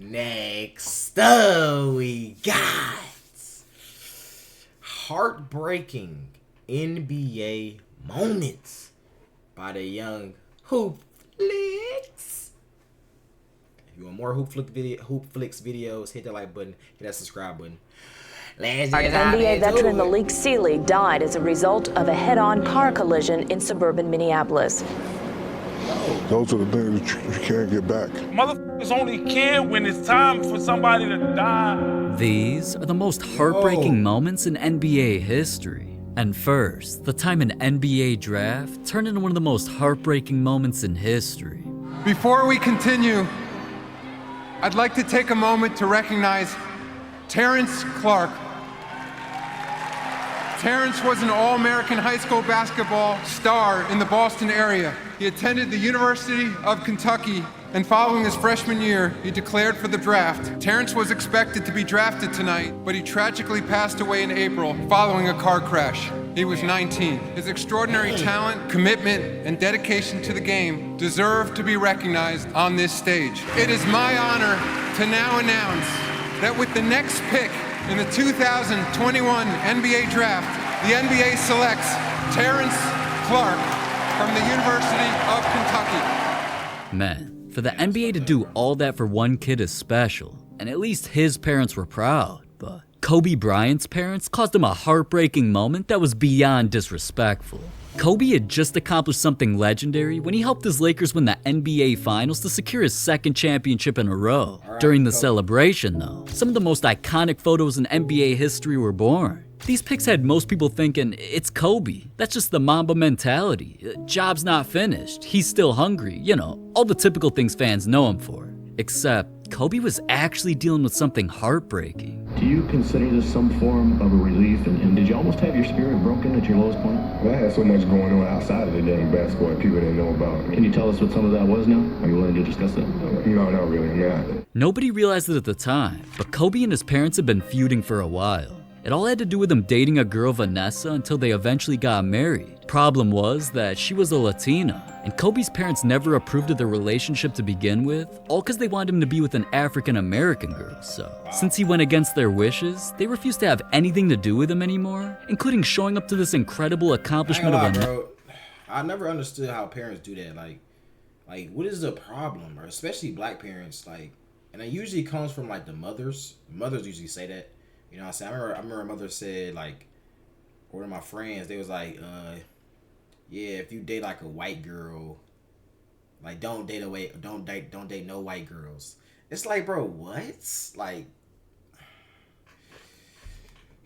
Next up, we got heartbreaking NBA moments by the young Hoop Flicks. If you want more Hoop Flicks videos, hit that like button, hit that subscribe button. NBA veteran Malik Sealy died as a result of a head-on car collision in suburban Minneapolis. Those are the things you can't get back. Motherfuckers only care when it's time for somebody to die. These are the most heartbreaking moments in NBA history. And first, the time an NBA draft turned into one of the most heartbreaking moments in history. Before we continue, I'd like to take a moment to recognize Terrence Clark. Terrence was an All-American high school basketball star in the Boston area. He attended the University of Kentucky, and following his freshman year, he declared for the draft. Terrence was expected to be drafted tonight, but he tragically passed away in April following a car crash. He was 19. His extraordinary talent, commitment, and dedication to the game deserve to be recognized on this stage. It is my honor to now announce that with the next pick in the 2021 NBA Draft, the NBA selects Terrence Clark from the University of Kentucky. Man, for the NBA to do all that for one kid is special, and at least his parents were proud, but Kobe Bryant's parents caused him a heartbreaking moment that was beyond disrespectful. Kobe had just accomplished something legendary when he helped his Lakers win the NBA Finals to secure his second championship in a row. During the celebration, though, some of the most iconic photos in NBA history were born. These pics had most people thinking, it's Kobe. That's just the Mamba mentality. Job's not finished. He's still hungry. You know, all the typical things fans know him for. Except, Kobe was actually dealing with something heartbreaking. Do you consider this some form of a relief? And did you almost have your spirit broken at your lowest point? Well, I had so much going on outside of the game basketball that people didn't know about. Can you tell us what some of that was now? Are you willing to discuss that? No, not really. Nobody realized it at the time, but Kobe and his parents had been feuding for a while. It all had to do with him dating a girl, Vanessa, until they eventually got married. Problem was that she was a Latina, and Kobe's parents never approved of their relationship to begin with, all because they wanted him to be with an African-American girl. So, since he went against their wishes, they refused to have anything to do with him anymore, including showing up to this incredible accomplishment of bro. I never understood how parents do that. Like, what is the problem? Or especially black parents, and it usually comes from, the mothers. Mothers usually say that. You know what I'm saying? I remember my mother said, one of my friends, they was like, yeah, if you date, a white girl, don't date no white girls. It's like, bro, what? You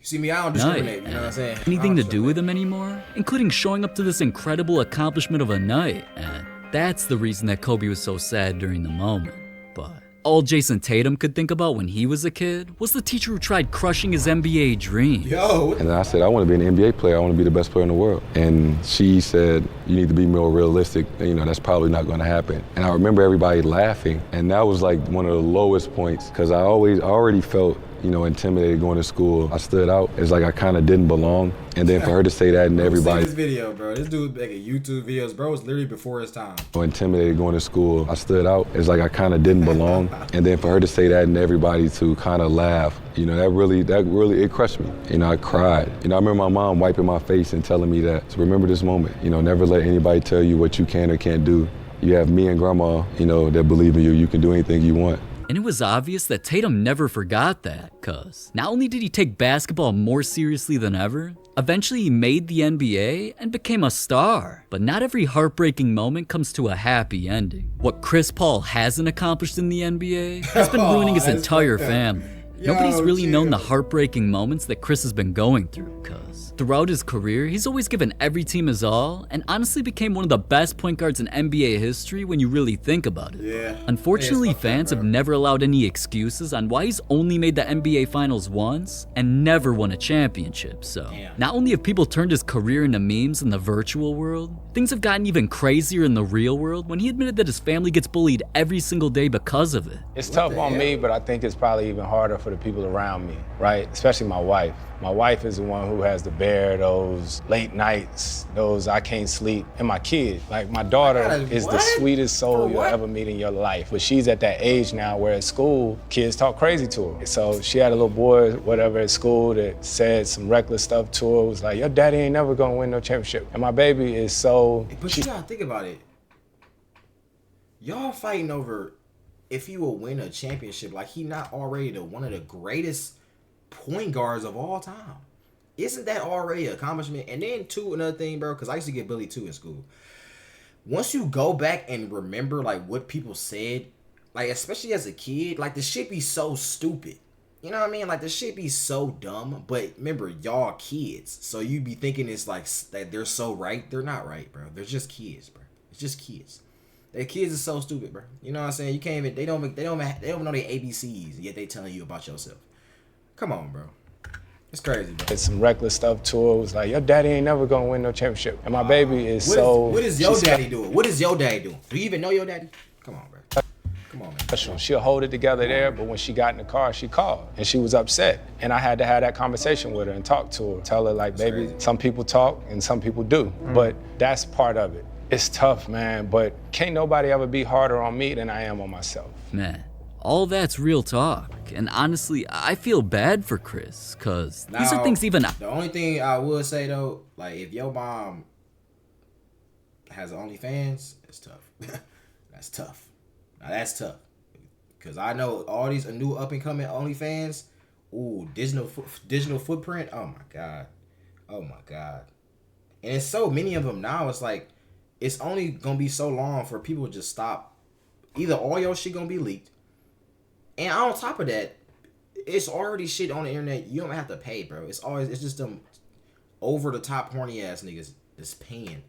see me, I don't discriminate, you know what I'm saying? Anything to do with him anymore, including showing up to this incredible accomplishment of a night. And that's the reason that Kobe was so sad during the moment. But all Jason Tatum could think about when he was a kid was the teacher who tried crushing his NBA dream. Yo! And I said, I want to be an NBA player. I want to be the best player in the world. And she said, you need to be more realistic. That's probably not going to happen. And I remember everybody laughing. And that was one of the lowest points because I already felt intimidated going to school. I stood out as I kind of didn't belong. And then for her to say that and everybody. This video, bro. This dude making YouTube videos, bro. It's literally before his time. Intimidated going to school. I stood out as I kind of didn't belong. And then for her to say that and everybody to kind of laugh, that really, it crushed me. I cried. I remember my mom wiping my face and telling me that, so remember this moment. Never let anybody tell you what you can or can't do. You have me and grandma, that believe in you. You can do anything you want. And it was obvious that Tatum never forgot that, cause not only did he take basketball more seriously than ever, eventually he made the NBA and became a star. But not every heartbreaking moment comes to a happy ending. What Chris Paul hasn't accomplished in the NBA has been ruining his entire family. Nobody's really known the heartbreaking moments that Chris has been going through, cause throughout his career, he's always given every team his all, and honestly became one of the best point guards in NBA history when you really think about it. Yeah. Unfortunately, fans have never allowed any excuses on why he's only made the NBA Finals once and never won a championship. So, not only have people turned his career into memes in the virtual world, things have gotten even crazier in the real world when he admitted that his family gets bullied every single day because of it. It's tough on me, but I think it's probably even harder for the people around me, right? Especially my wife. My wife is the one who has to bear those late nights, those I can't sleep, and my kid. Like, my daughter is the sweetest soul you'll ever meet in your life. But she's at that age now where at school, kids talk crazy to her. So she had a little boy, whatever, at school that said some reckless stuff to her. It was like, your daddy ain't never gonna win no championship. And my baby is so... But you gotta think about it. Y'all fighting over if he will win a championship. Like, he not already one of the greatest point guards of all time. Isn't that already an accomplishment? And then another thing, bro, because I used to get bullied too in school. Once you go back and remember like what people said, like especially as a kid, like the shit be so stupid. You know what I mean? Like the shit be so dumb. But remember, y'all kids, so you be thinking it's like that they're so right. They're not right, bro. They're just kids, bro. It's just kids. Their kids are so stupid, bro. You know what I'm saying? You can't even. They don't know their ABCs, yet they telling you about yourself. Come on, bro. It's crazy, bro. It's some reckless stuff to her. It was like, your daddy ain't never gonna win no championship. And my baby is What is your daddy doing? What is your daddy doing? Do you even know your daddy? Come on, bro. Come on, man. She'll hold it together there, but when she got in the car, she called and she was upset. And I had to have that conversation with her and talk to her. Tell her, like, baby, some people talk and some people do. But that's part of it. It's tough, man, but can't nobody ever be harder on me than I am on myself. Man, all that's real talk. And honestly, I feel bad for Chris, because these are things even... The only thing I would say, though, like, if your mom has OnlyFans, it's tough. That's tough. Now, that's tough. Because I know all these new up-and-coming OnlyFans, ooh, digital footprint, oh, my God. Oh, my God. And it's so many of them now, it's like, it's only going to be so long for people to just stop. Either all your shit going to be leaked, and on top of that, it's already shit on the internet. You don't have to pay, bro. It's just them over the top horny ass niggas that's paying.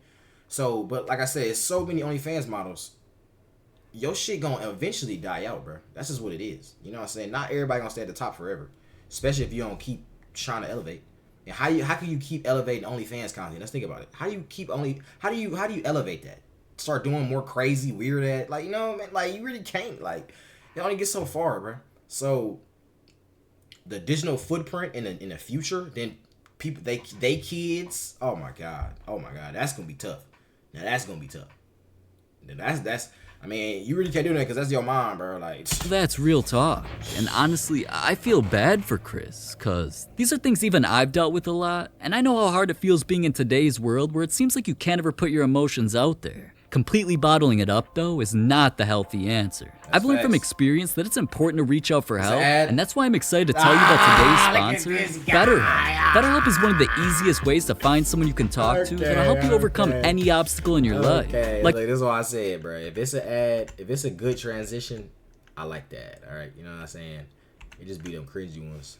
So, but like I said, it's so many OnlyFans models. Your shit gonna eventually die out, bro. That's just what it is. You know what I'm saying? Not everybody gonna stay at the top forever, especially if you don't keep trying to elevate. And how can you keep elevating OnlyFans content? Let's think about it. How do you elevate that? Start doing more crazy, weird at, like, you know, man, like, you really can't. Like, you only get so far, bro. So the digital footprint in the future, then people they kids, oh my god, that's gonna be tough. Now that's gonna be tough. That's I mean, you really can't do that because that's your mom, bro. Like, that's real talk. And honestly, I feel bad for Chris, because these are things even I've dealt with a lot, and I know how hard it feels being in today's world where it seems like you can't ever put your emotions out there. Completely bottling it up, though, is not the healthy answer. I've learned from experience that it's important to reach out for help, and that's why I'm excited to tell you about today's sponsor, BetterHelp. BetterHelp is one of the easiest ways to find someone you can talk to that'll help you overcome any obstacle in your life. Like, this is what I said, bro. If it's an ad, if it's a good transition, I like that. All right, you know what I'm saying? It just be them cringy ones.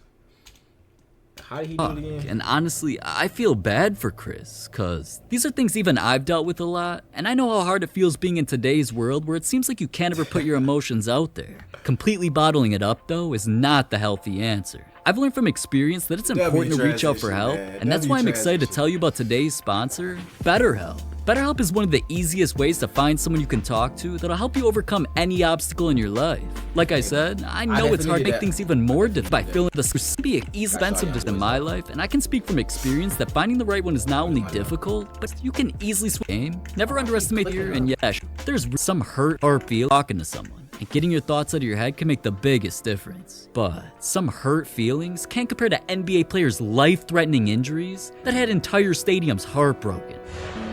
How did he do it again? And honestly, I feel bad for Chris, because these are things even I've dealt with a lot, and I know how hard it feels being in today's world where it seems like you can't ever put your emotions out there. Completely bottling it up, though, is not the healthy answer. I've learned from experience that it's important to reach out for help, and that's why I'm excited to tell you about today's sponsor, BetterHelp. BetterHelp is one of the easiest ways to find someone you can talk to that'll help you overcome any obstacle in your life. Like I said, I know it's hard to make things even more difficult by filling the be easy expensive in my life, and I can speak from experience that finding the right one is not only difficult, but you can easily switch game. Never underestimate fear, and yes, there's some hurt or feel talking to someone, and getting your thoughts out of your head can make the biggest difference. But some hurt feelings can't compare to NBA players' life-threatening injuries that had entire stadiums heartbroken.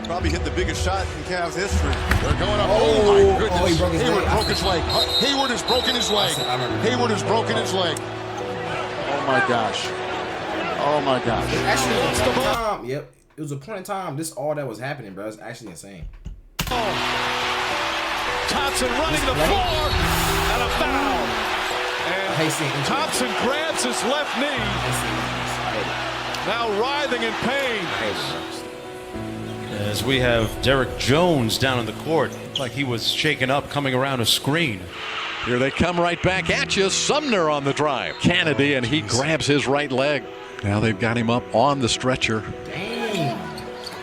Probably hit the biggest shot in Cavs history. They're going up. Oh my goodness. Hayward broke his leg. Hayward has broken his leg. Hayward has broken his leg. Oh my gosh. Oh my gosh. Actually, it was a point in time. Yep. It was a point in time. This all that was happening, bro. It's actually insane. Thompson running the floor and a foul. And Thompson grabs his left knee. Now writhing in pain. As we have Derek Jones down in the court, like he was shaken up coming around a screen. Here they come right back at you. Sumner on the drive. Kennedy, and he grabs his right leg. Now they've got him up on the stretcher. Dang.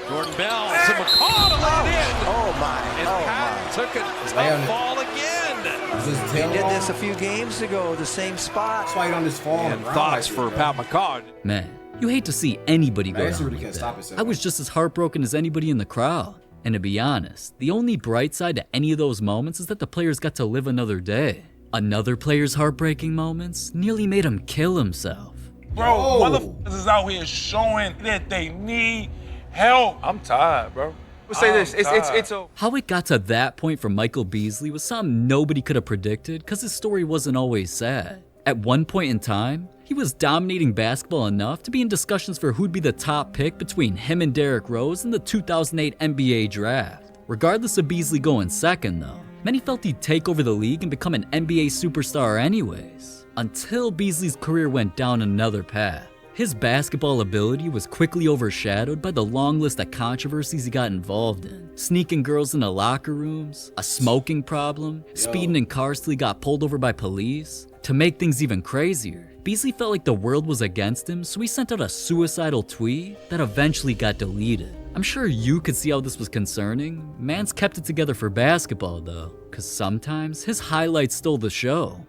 Jordan Bell to McCall to let it in. Oh my. And Pat took it. Tough ball again. just He did this a few games ago, the same spot. That's why he on this fall. And thoughts for Pat McCaw. Man, you hate to see anybody go down really like stop that. himself. I was just as heartbroken as anybody in the crowd. And to be honest, the only bright side to any of those moments is that the players got to live another day. Another player's heartbreaking moments nearly made him kill himself. Bro, motherfuckers is out here showing that they need help. I'm tired, bro. We'll say this. It's a... How it got to that point for Michael Beasley was something nobody could have predicted because his story wasn't always sad. At one point in time, he was dominating basketball enough to be in discussions for who'd be the top pick between him and Derrick Rose in the 2008 NBA draft. Regardless of Beasley going second though, many felt he'd take over the league and become an NBA superstar anyways. Until Beasley's career went down another path. His basketball ability was quickly overshadowed by the long list of controversies he got involved in. Sneaking girls into locker rooms, a smoking problem, speeding in cars till he got pulled over by police. To make things even crazier, Beasley felt like the world was against him, so he sent out a suicidal tweet that eventually got deleted. I'm sure you could see how this was concerning. Man's kept it together for basketball though, cause sometimes his highlights stole the show.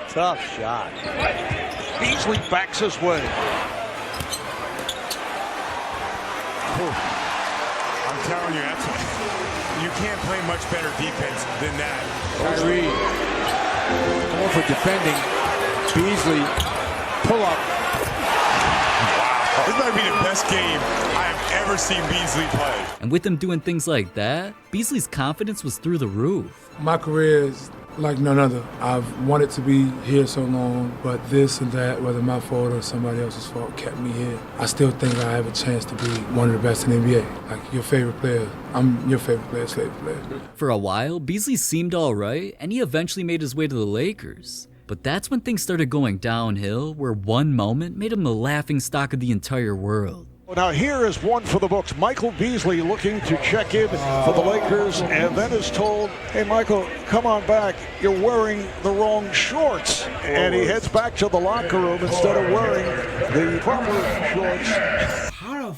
Tough shot. Beasley backs his way. I'm telling you, you can't play much better defense than that. Kyrie going for defending. Beasley pull up. Wow. This might be the best game I have ever seen Beasley play. And with him doing things like that, Beasley's confidence was through the roof. My career is like none other. I've wanted to be here so long, but this and that, whether my fault or somebody else's fault, kept me here. I still think I have a chance to be one of the best in the NBA. Like your favorite player, I'm your favorite player, favorite player. For a while, Beasley seemed alright, and he eventually made his way to the Lakers. But that's when things started going downhill, where one moment made him the laughingstock of the entire world. Now here is one for the books. Michael Beasley looking to check in for the Lakers and then is told, hey Michael, come on back. You're wearing the wrong shorts. And he heads back to the locker room instead of wearing the proper shorts. How the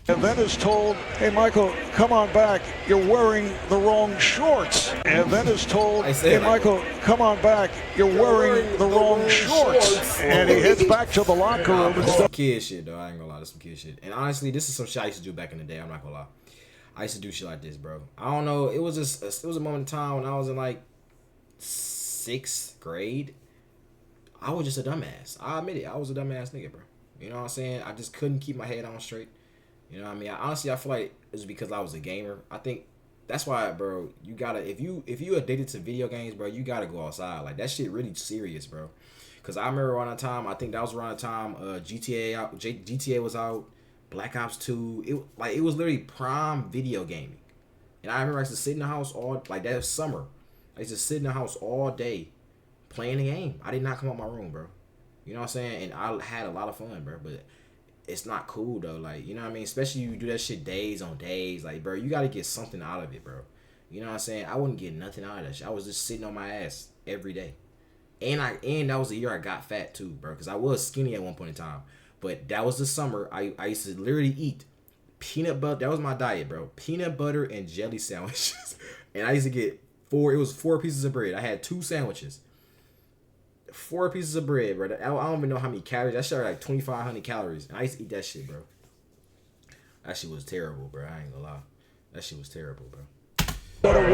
And then is told, hey Michael, come on back. You're wearing the wrong shorts. And then is told, hey Michael, come on back. You're wearing the wrong shorts. And he heads back to the locker room. Some kid shit though. I ain't gonna lie, that's some kid shit. And honestly, this is some shit I used to do back in the day. I'm not gonna lie. I used to do shit like this, bro. I don't know. It was just it was a moment in time when I was in like 6th grade. I was just a dumbass. I admit it. I was a dumbass nigga, bro. You know what I'm saying? I just couldn't keep my head on straight. You know what I mean? Honestly, I feel like it was because I was a gamer. I think that's why, bro, you gotta, if you addicted to video games, bro, you gotta go outside. Like, that shit really serious, bro. Because I remember around that time, I think that was around the time GTA was out, Black Ops 2. It was literally prime video gaming. And I remember I used to sit in the house like that was summer. I used to sit in the house all day playing the game. I did not come out my room, bro. You know what I'm saying? And I had a lot of fun, bro. But it's not cool though, like, you know what I mean? Especially you do that shit days on days, like, bro, you gotta get something out of it, bro. You know what I'm saying? I wouldn't get nothing out of that shit. I was just sitting on my ass every day, and that was the year I got fat too, bro, because I was skinny at one point in time. But that was the summer. I used to literally eat peanut butter. That was my diet, bro. Peanut butter and jelly sandwiches, and I used to get 4 pieces of bread. I had 2 sandwiches. 4 pieces of bread, bro. I don't even know how many calories. That shit was like 2,500 calories. And I used to eat that shit, bro. That shit was terrible, bro. I ain't gonna lie. That shit was terrible, bro. That was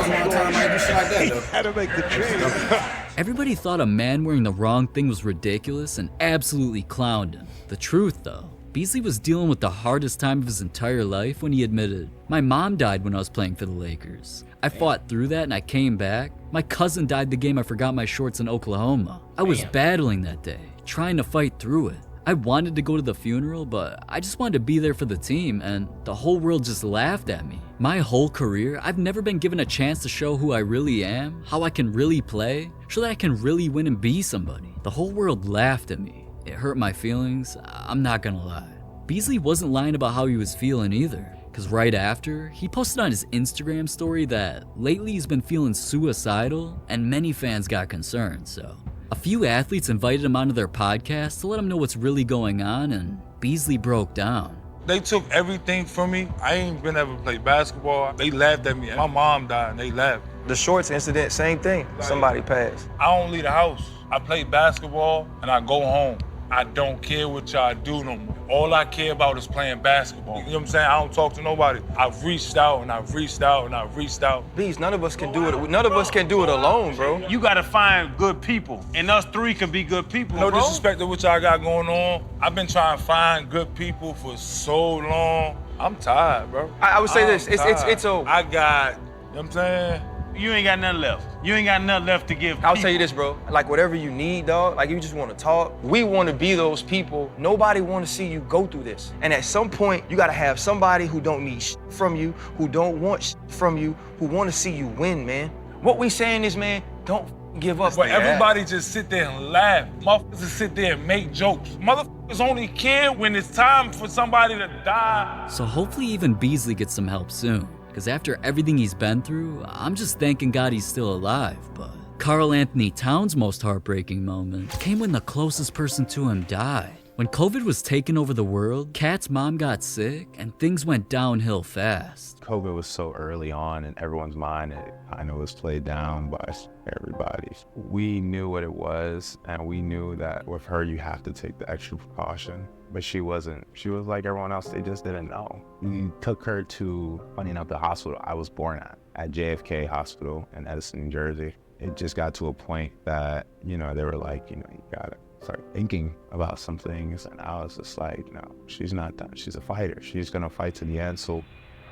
one time I used to shit like that, though. Had to make the change. Everybody thought a man wearing the wrong thing was ridiculous and absolutely clowned him. The truth, though, Beasley was dealing with the hardest time of his entire life when he admitted, my mom died when I was playing for the Lakers. I fought through that and I came back. My cousin died the game I forgot my shorts in Oklahoma. I was battling that day, trying to fight through it. I wanted to go to the funeral, but I just wanted to be there for the team, and the whole world just laughed at me. My whole career, I've never been given a chance to show who I really am, how I can really play, so that I can really win and be somebody. The whole world laughed at me. It hurt my feelings, I'm not gonna lie. Beasley wasn't lying about how he was feeling either. Because right after, he posted on his Instagram story that lately he's been feeling suicidal, and many fans got concerned, so. A few athletes invited him onto their podcast to let him know what's really going on, and Beasley broke down. They took everything from me. I ain't been able to play basketball. They laughed at me. My mom died and they laughed. The shorts incident, same thing. Somebody passed. I don't leave the house. I play basketball and I go home. I don't care what y'all do no more. All I care about is playing basketball. You know what I'm saying? I don't talk to nobody. I've reached out and I've reached out and I've reached out. Please, none of us can do it. None of us can do it alone, bro. You gotta find good people, and us three can be good people. No disrespect to what y'all got going on. I've been trying to find good people for so long. I'm tired, bro. I would say this. It's over. I got. You know what I'm saying? You ain't got nothing left. You ain't got nothing left to give. I'll tell you this, bro. Like, whatever you need, dog, like, you just want to talk. We want to be those people. Nobody want to see you go through this. And at some point, you got to have somebody who don't need shit from you, who don't want shit from you, who want to see you win, man. What we saying is, man, don't give up. But everybody just sit there and laugh. Motherfuckers just sit there and make jokes. Motherfuckers only care when it's time for somebody to die. So hopefully even Beasley gets some help soon. Because after everything he's been through, I'm just thanking God he's still alive. But Karl Anthony Towns' most heartbreaking moment came when the closest person to him died. When COVID was taking over the world, Kat's mom got sick and things went downhill fast. COVID was so early on in everyone's mind, it kind of was played down by everybody. We knew what it was, and we knew that with her, you have to take the extra precaution. But she wasn't. She was like everyone else, they just didn't know. We took her to, funny enough, the hospital I was born at JFK Hospital in Edison, New Jersey. It just got to a point that, you know, they were like, you know, you gotta start thinking about some things. And I was just like, no, she's not done. She's a fighter. She's gonna fight to the end. So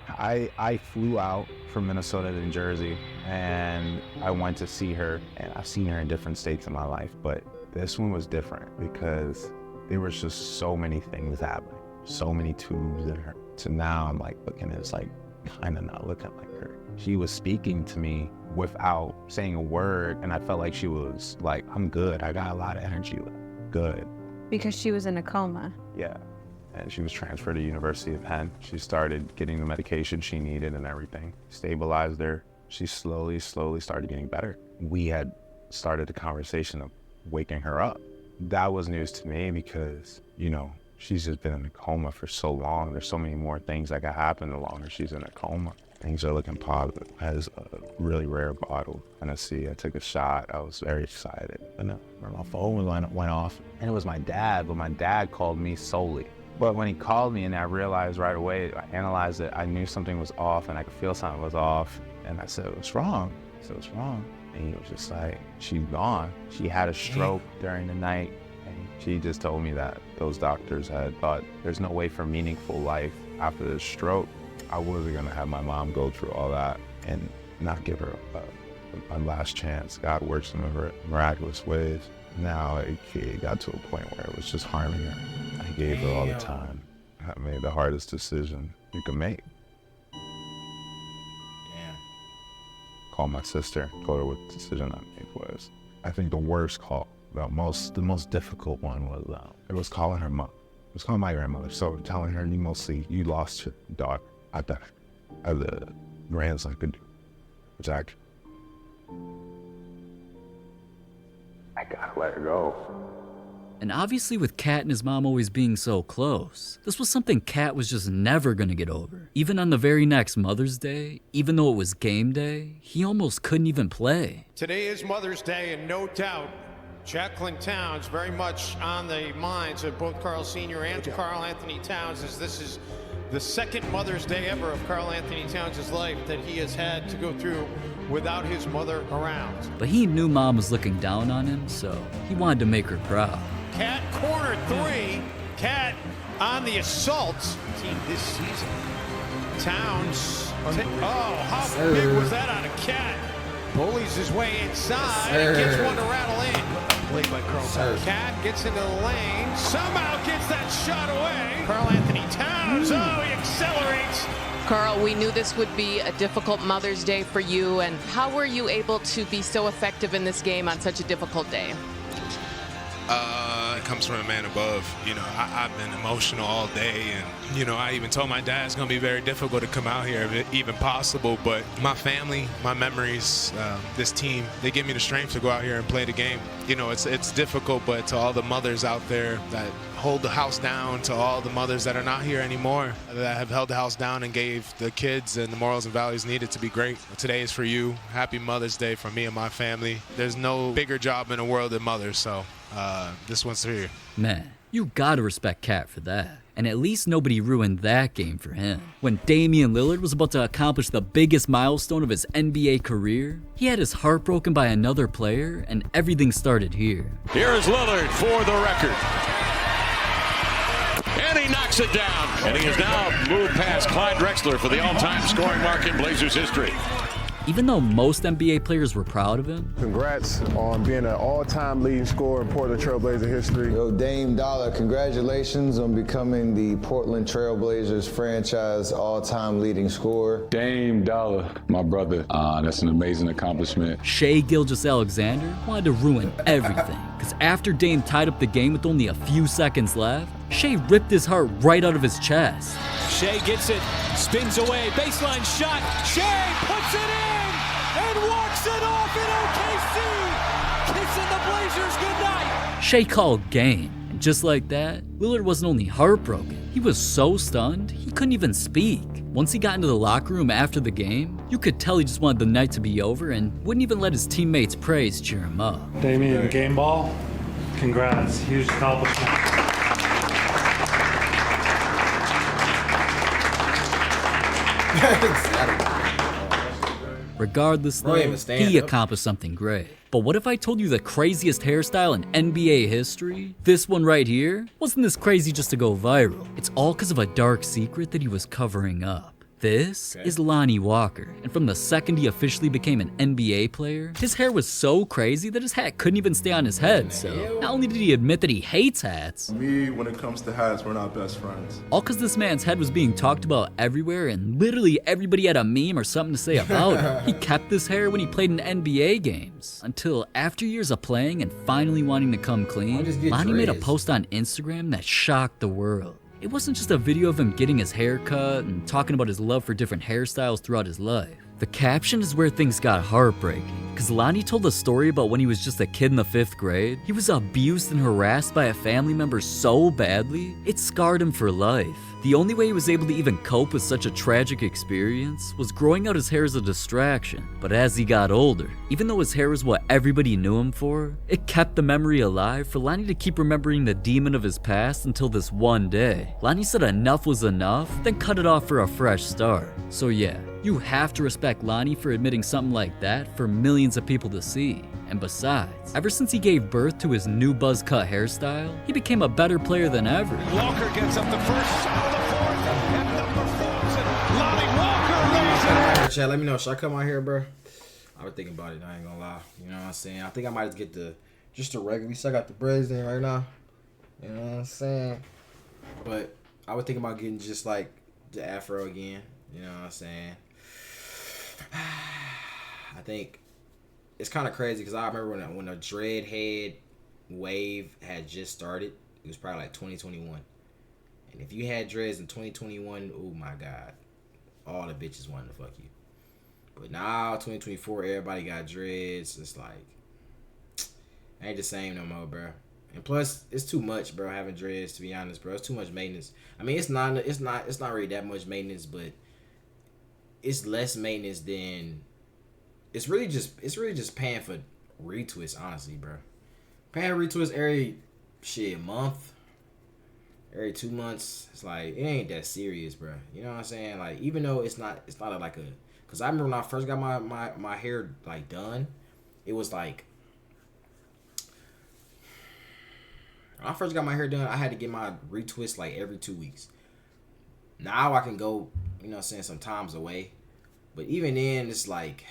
I flew out from Minnesota to New Jersey and I went to see her. And I've seen her in different states in my life, but this one was different because there was just so many things happening, so many tubes in her. So now I'm like looking at it's like kind of not looking like her. She was speaking to me without saying a word, and I felt like she was like, I'm good. I got a lot of energy left. Good. Because she was in a coma. Yeah. And she was transferred to University of Penn. She started getting the medication she needed and everything. Stabilized her. She slowly started getting better. We had started the conversation of waking her up. That was news to me because, you know, she's just been in a coma for so long. There's so many more things that could happen the longer she's in a coma. Things are looking positive. Has a really rare bottle of Tennessee. I took a shot. I was very excited. And my phone went off, and it was my dad, but my dad called me solely. But when he called me and I realized right away, I analyzed it, I knew something was off and I could feel something was off. And I said, what's wrong? I said, what's wrong? And he was just like, she's gone. She had a stroke during the night. And she just told me that those doctors had thought there's no way for meaningful life after the stroke. I wasn't gonna have my mom go through all that and not give her a last chance. God works in miraculous ways. Now it got to a point where it was just harming her. I gave her all the time. I made the hardest decision you could make. Called my sister, told her what the decision I made was. I think the worst call, the most difficult one was, it was calling her mom. It was calling my grandmother. So telling her, you lost your daughter. I thought the grandson could do, which I gotta let her go. And obviously with Kat and his mom always being so close, this was something Kat was just never gonna get over. Even on the very next Mother's Day, even though it was game day, he almost couldn't even play. Today is Mother's Day, and no doubt, Jacqueline Towns very much on the minds of both Karl Sr. and Karl Anthony Towns, as this is the second Mother's Day ever of Karl Anthony Towns' life that he has had to go through without his mother around. But he knew mom was looking down on him, so he wanted to make her proud. Kat corner three. Kat on the assault team this season. Towns. How big was that out of Kat? Bullies his way inside and gets one to rattle in. Played by Karl. Kat gets into the lane. Somehow gets that shot away. Karl Anthony Towns. Oh, he accelerates. Karl, we knew this would be a difficult Mother's Day for you, and how were you able to be so effective in this game on such a difficult day? It comes from a man above. You know, I've been emotional all day, and you know, I even told my dad it's gonna be very difficult to come out here if it even possible. But my family, my memories, this team, they give me the strength to go out here and play the game. You know, it's difficult, but to all the mothers out there that hold the house down, to all the mothers that are not here anymore, that have held the house down and gave the kids and the morals and values needed to be great. Today is for you. Happy Mother's Day from me and my family. There's no bigger job in the world than mothers, so this one's for you. Man, you gotta respect Cat for that. And at least nobody ruined that game for him. When Damian Lillard was about to accomplish the biggest milestone of his NBA career, he had his heart broken by another player, and everything started here. Here is Lillard for the record. And he knocks it down. And he has now moved past Clyde Drexler for the all-time scoring mark in Blazers history. Even though most NBA players were proud of him, Congrats on being an all-time leading scorer in Portland Trailblazer history. Yo, Dame Dollar, congratulations on becoming the Portland Trailblazers franchise all-time leading scorer. Dame Dollar, my brother. That's an amazing accomplishment. Shai Gilgeous-Alexander wanted to ruin everything. Because after Dame tied up the game with only a few seconds left, Shai ripped his heart right out of his chest. Shai gets it, spins away, baseline shot. Shai puts it in and walks it off in OKC, kissing the Blazers goodnight. Shai called game, and just like that, Lillard wasn't only heartbroken, he was so stunned he couldn't even speak. Once he got into the locker room after the game, you could tell he just wanted the night to be over and wouldn't even let his teammates' praise cheer him up. Damian, game ball, congrats, huge accomplishment. Regardless, though, he accomplished something great. But what if I told you the craziest hairstyle in NBA history? This one right here wasn't this crazy just to go viral. It's all because of a dark secret that he was covering up. This is Lonnie Walker, and from the second he officially became an NBA player, his hair was so crazy that his hat couldn't even stay on his head, so not only did he admit that he hates hats, Me, when it comes to hats, we're not best friends. all because this man's head was being talked about everywhere and literally everybody had a meme or something to say about it. He kept this hair when he played in NBA games, until after years of playing and finally wanting to come clean, Lonnie made a post on Instagram that shocked the world. It wasn't just a video of him getting his hair cut and talking about his love for different hairstyles throughout his life. The caption is where things got heartbreaking, because Lonnie told a story about when he was just a kid in the 5th grade. He was abused and harassed by a family member so badly, it scarred him for life. The only way he was able to even cope with such a tragic experience was growing out his hair as a distraction. But as he got older, even though his hair was what everybody knew him for, it kept the memory alive for Lonnie to keep remembering the demon of his past until this one day. Lonnie said enough was enough, then cut it off for a fresh start. So yeah, you have to respect Lonnie for admitting something like that for millions of people to see. And besides, ever since he gave birth to his new buzz cut hairstyle, he became a better player than ever. Walker gets up the first shot of the fourth, and number 4 and Lonnie Walker lays it. Chat, let me know. Should I come out here, bro? I was thinking about it. I ain't gonna lie. You know what I'm saying? I think I might just get just the regular. So I got the braids in right now. You know what I'm saying? But I was thinking about getting just like the afro again. You know what I'm saying? I think it's kind of crazy because I remember when the dread head wave had just started. It was probably like 2021. And if you had dreads in 2021, oh my God, all the bitches wanted to fuck you. But now 2024, everybody got dreads. It's like ain't the same no more, bro. And plus, it's too much, bro. Having dreads, to be honest, bro. It's too much maintenance. I mean, it's not really that much maintenance, but it's less maintenance than. It's really just paying for retwists, honestly, bro. Paying retwists every month, every 2 months. It's like it ain't that serious, bro. You know what I'm saying? Like even though it's not like a. Cause I remember when I first got my hair like done, it was like. When I first got my hair done, I had to get my retwist like every 2 weeks. Now I can go, you know what I'm saying, some times away. But even then, it's like,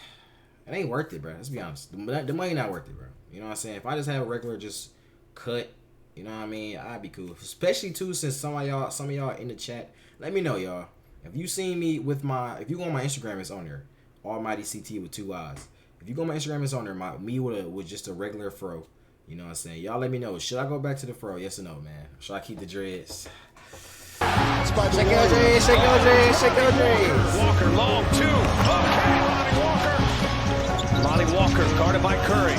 it ain't worth it, bro. Let's be honest. The money not worth it, bro. You know what I'm saying? If I just have a regular just cut, you know what I mean, I'd be cool. Especially, too, since some of y'all in the chat. Let me know, y'all. If you seen me with if you go on my Instagram, it's on there. Almighty CT with 2 eyes. If you go on my Instagram, it's on there. Me with just a regular fro. You know what I'm saying? Y'all let me know. Should I go back to the fro? Yes or no, man? Should I keep the dreads? Shake your dreads, shake your dreads, shake your dreads. Walker, long two. Okay, Lonnie Walker guarded by Curry.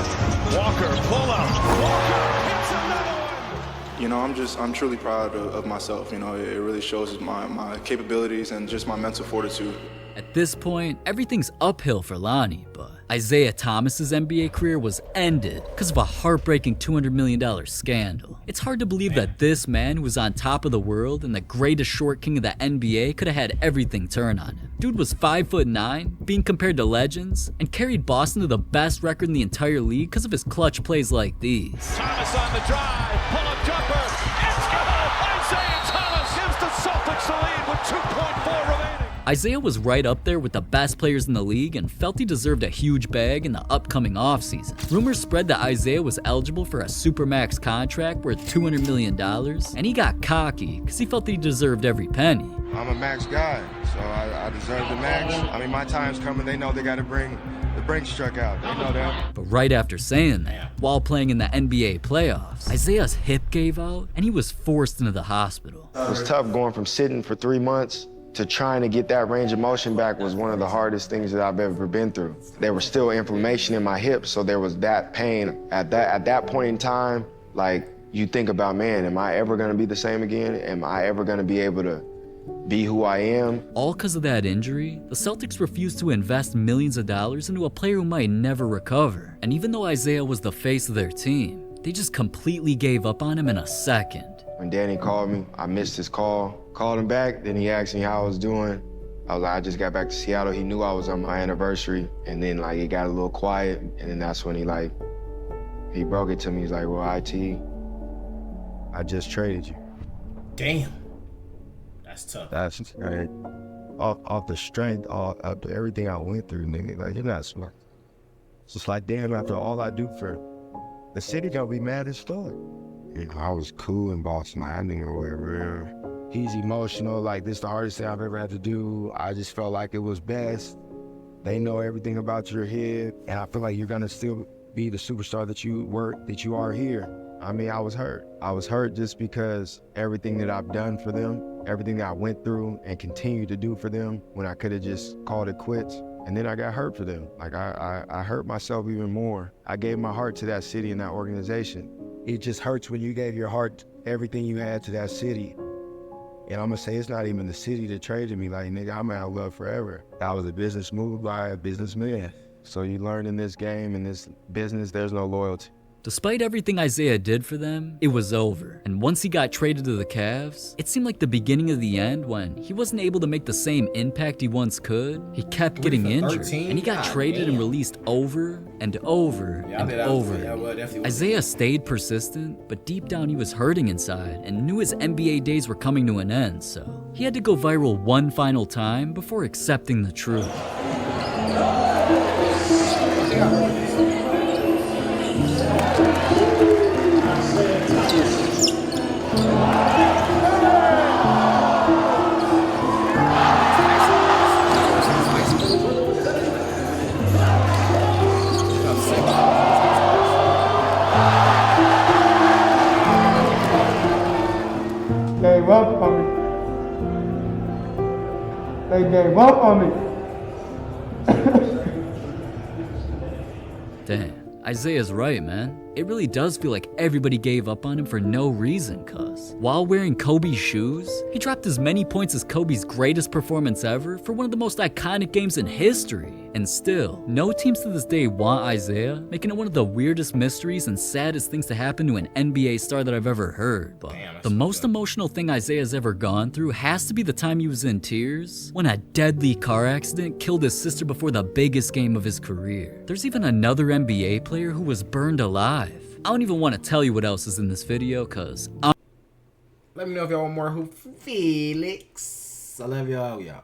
Walker, pull up. Walker hits another one. You know, I'm truly proud of myself. You know, it really shows my capabilities and just my mental fortitude. At this point, everything's uphill for Lonnie, but Isaiah Thomas's NBA career was ended because of a heartbreaking $200 million scandal. It's hard to believe that this man who was on top of the world and the greatest short king of the NBA could have had everything turn on him. Dude was 5'9", being compared to legends, and carried Boston to the best record in the entire league because of his clutch plays like these. Thomas on the drive, pull-up jumper. It's good. Isaiah Thomas gives the Celtics the lead with 2.4 remaining. Isaiah was right up there with the best players in the league and felt he deserved a huge bag in the upcoming offseason. Rumors spread that Isaiah was eligible for a supermax contract worth $200 million, and he got cocky because he felt that he deserved every penny. I'm a max guy, so I deserve the max. I mean, my time's coming. They know they got to bring the Brinks truck out. They know that. But right after saying that, while playing in the NBA playoffs, Isaiah's hip gave out and he was forced into the hospital. It was tough going from sitting for 3 months to trying to get that range of motion back. Was one of the hardest things that I've ever been through. There was still inflammation in my hips, so there was that pain. At that point in time, like, you think about, man, am I ever gonna be the same again? Am I ever gonna be able to be who I am? All because of that injury, the Celtics refused to invest millions of dollars into a player who might never recover. And even though Isaiah was the face of their team, they just completely gave up on him in a second. When Danny called me, I missed his call. Called him back, then he asked me how I was doing. I was like, I just got back to Seattle. He knew I was on my anniversary. And then like it got a little quiet. And then that's when he broke it to me. He's like, well, IT, I just traded you. Damn. That's tough. That's right. Off the strength, of everything I went through, nigga. Like, you're not smart. It's just like, damn, after all I do for the city, gonna be mad as fuck. You know, I was cool in Boston. I didn't know where. He's emotional. Like, this is the hardest thing I've ever had to do. I just felt like it was best. They know everything about your head, and I feel like you're gonna still be the superstar that you are here. I mean, I was hurt. I was hurt just because everything that I've done for them, everything that I went through and continue to do for them, when I could have just called it quits. And then I got hurt for them. Like, I hurt myself even more. I gave my heart to that city and that organization. It just hurts when you gave your heart, everything you had, to that city. And I'm gonna say, it's not even the city that traded me. Like, nigga, I'm out of love forever. That was a business move by a businessman. So you learn in this game, in this business, there's no loyalty. Despite everything Isaiah did for them, it was over. And once he got traded to the Cavs, it seemed like the beginning of the end when he wasn't able to make the same impact he once could. He kept getting injured, and he got traded and released over and over and over. Isaiah stayed persistent, but deep down he was hurting inside and knew his NBA days were coming to an end, so he had to go viral one final time before accepting the truth. Gave up on me. They gave up on me. Damn, Isaiah's right, man. It really does feel like everybody gave up on him for no reason, cuz while wearing Kobe's shoes, he dropped as many points as Kobe's greatest performance ever for one of the most iconic games in history. And still, no teams to this day want Isaiah, making it one of the weirdest mysteries and saddest things to happen to an NBA star that I've ever heard. But the most emotional thing Isaiah's ever gone through has to be the time he was in tears when a deadly car accident killed his sister before the biggest game of his career. There's even another NBA player who was burned alive. I don't even want to tell you what else is in this video, cause let me know if y'all want more Hoop Felix. I love y'all.